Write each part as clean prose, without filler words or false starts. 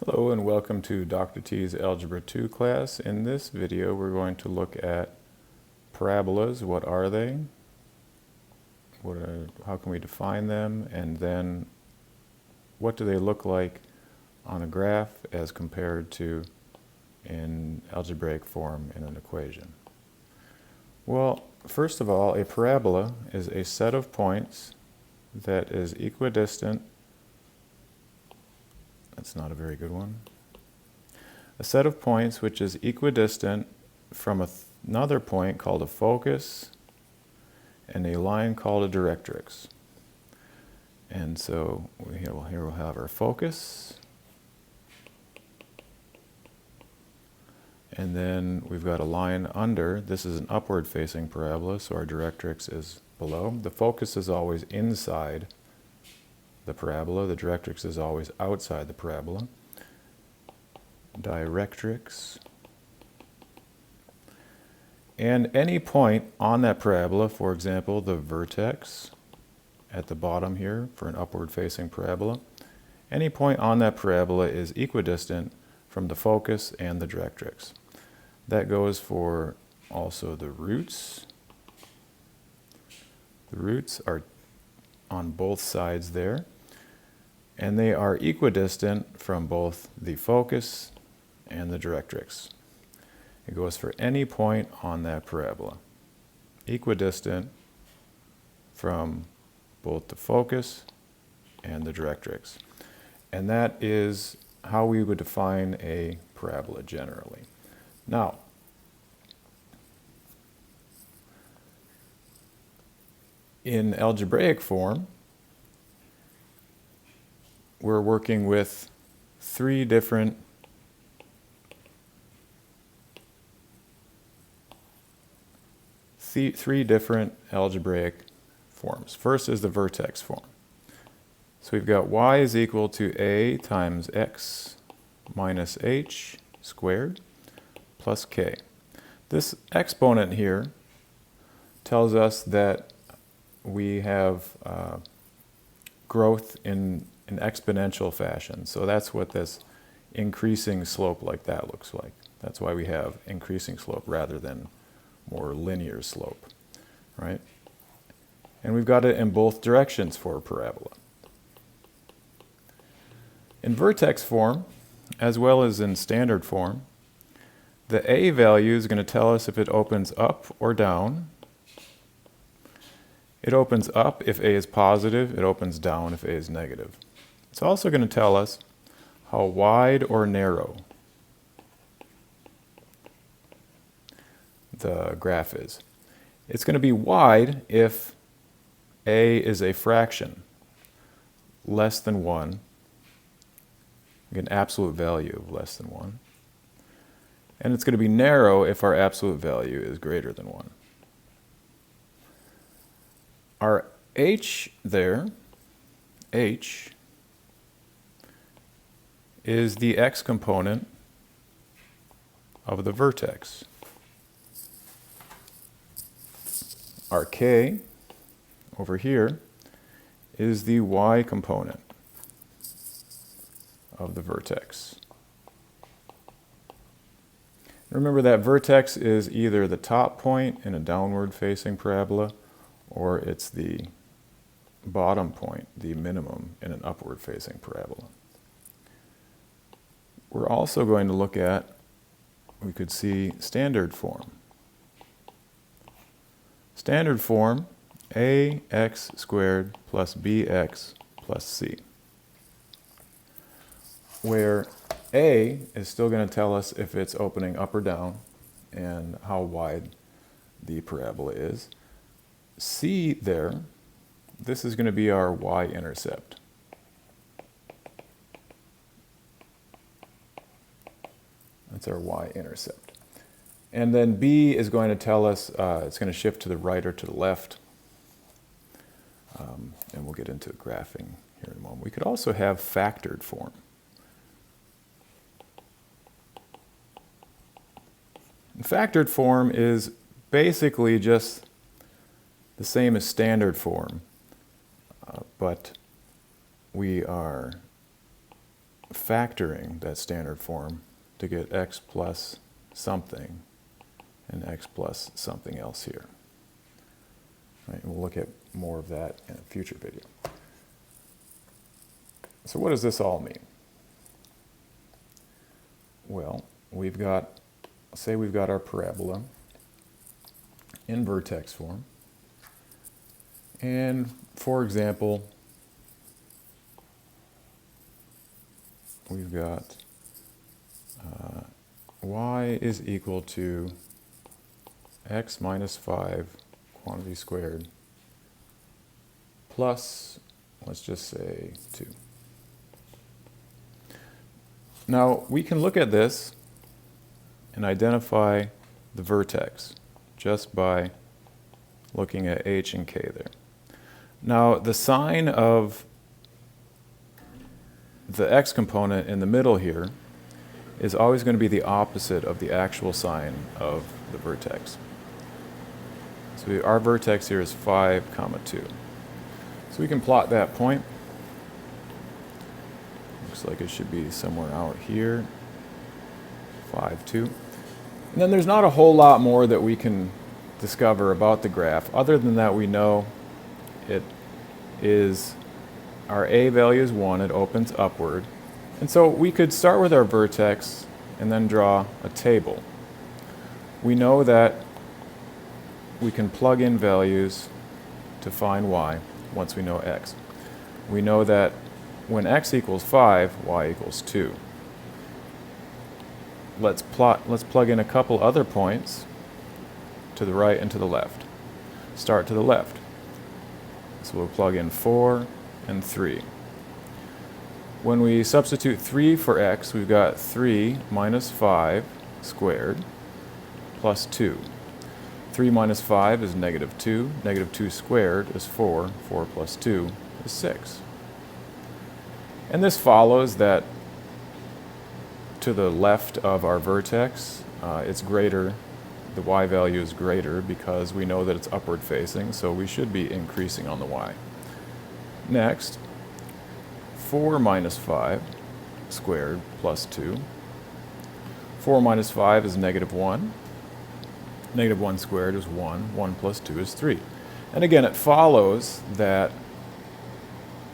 Hello and welcome to Dr. T's Algebra 2 class. In this video we're going to look at parabolas. What are they? How can we define them? And then what do they look like on a graph as compared to in algebraic form in an equation? Well, first of all, a parabola is a set of points that is equidistant. That's not a very good one. A set of points which is equidistant from another point called a focus and a line called a directrix. And so here we'll have our focus, and then we've got a line under. This is an upward facing parabola, so our directrix is below. The focus is always inside the parabola. The directrix is always outside the parabola. Directrix. And any point on that parabola, for example, the vertex at the bottom here for an upward facing parabola, any point on that parabola is equidistant from the focus and the directrix. That goes for also the roots. The roots are on both sides there, and they are equidistant from both the focus and the directrix. It goes for any point on that parabola, equidistant from both the focus and the directrix. And that is how we would define a parabola generally. Now, in algebraic form, we're working with three different algebraic forms. First is the vertex form. So we've got y is equal to a times x minus h squared plus k. This exponent here tells us that we have growth in an exponential fashion. So that's what this increasing slope like that looks like. That's why we have increasing slope rather than more linear slope, right? And we've got it in both directions for a parabola. In vertex form, as well as in standard form, the a value is going to tell us if it opens up or down. It opens up if a is positive, it opens down if a is negative. It's also going to tell us how wide or narrow the graph is. It's going to be wide if a is a fraction, less than 1, an absolute value of less than 1. And it's going to be narrow if our absolute value is greater than 1. Our h there, h, is the x component of the vertex. Our k over here is the y component of the vertex. Remember that vertex is either the top point in a downward facing parabola, or it's the bottom point, the minimum, in an upward facing parabola. We're also going to look at, we could see standard form. Standard form, ax squared plus bx plus c, where a is still going to tell us if it's opening up or down and how wide the parabola is. C there, this is going to be our y-intercept. That's our y-intercept. And then B is going to tell us it's going to shift to the right or to the left. And we'll get into graphing here in a moment. We could also have factored form. And factored form is basically just the same as standard form, but we are factoring that standard form to get x plus something and x plus something else here. Right, and we'll look at more of that in a future video. So what does this all mean? Well, say we've got our parabola in vertex form. And for example, we've got y is equal to x minus 5 quantity squared plus, let's just say, 2. Now, we can look at this and identify the vertex just by looking at h and k there. Now, the sign of the x component in the middle here is always going to be the opposite of the actual sign of the vertex. So our vertex here is 5, 2. So we can plot that point. Looks like it should be somewhere out here, 5, 2. And then there's not a whole lot more that we can discover about the graph. Other than that, we know it is, our a value is 1, it opens upward. And so we could start with our vertex and then draw a table. We know that we can plug in values to find y once we know x. We know that when x equals 5, y equals 2. Let's plug in a couple other points to the right and to the left. Start to the left. So we'll plug in 4 and 3. When we substitute 3 for x, we've got 3 minus 5 squared plus 2. 3 minus 5 is negative 2. Negative 2 squared is 4. 4 plus 2 is 6. And this follows that to the left of our vertex, it's greater, the y value is greater because we know that it's upward facing, so we should be increasing on the y. Next, 4 minus 5 squared plus 2. 4 minus 5 is negative 1. Negative 1 squared is 1. 1 plus 2 is 3. And again, it follows that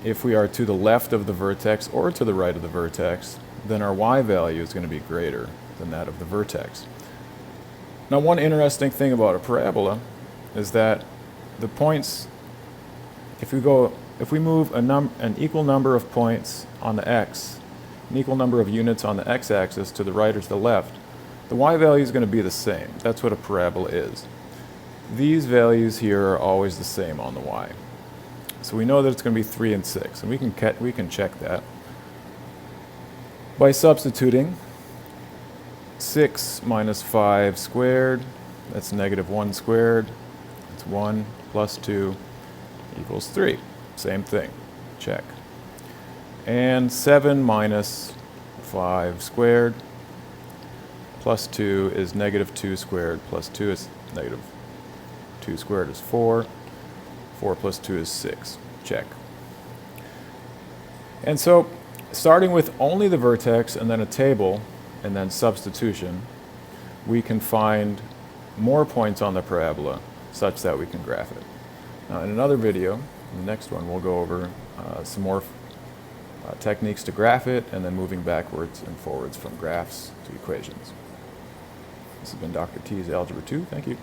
if we are to the left of the vertex or to the right of the vertex, then our y value is going to be greater than that of the vertex. Now, one interesting thing about a parabola is that the points, if we move an equal number of points on the x, an equal number of units on the x-axis to the right or to the left, the y value is going to be the same. That's what a parabola is. These values here are always the same on the y. So we know that it's going to be 3 and 6, and we can check that by substituting 6 minus 5 squared, that's negative 1 squared, that's 1 plus 2 equals 3. Same thing, check. And 7 minus 5 squared plus 2 is negative 2 squared plus 2 is negative 2 squared is 4. 4 plus 2 is 6. Check. And so, starting with only the vertex and then a table and then substitution, we can find more points on the parabola such that we can graph it. Now, in another video, in the next one, we'll go over some more techniques to graph it and then moving backwards and forwards from graphs to equations. This has been Dr. T's Algebra 2. Thank you.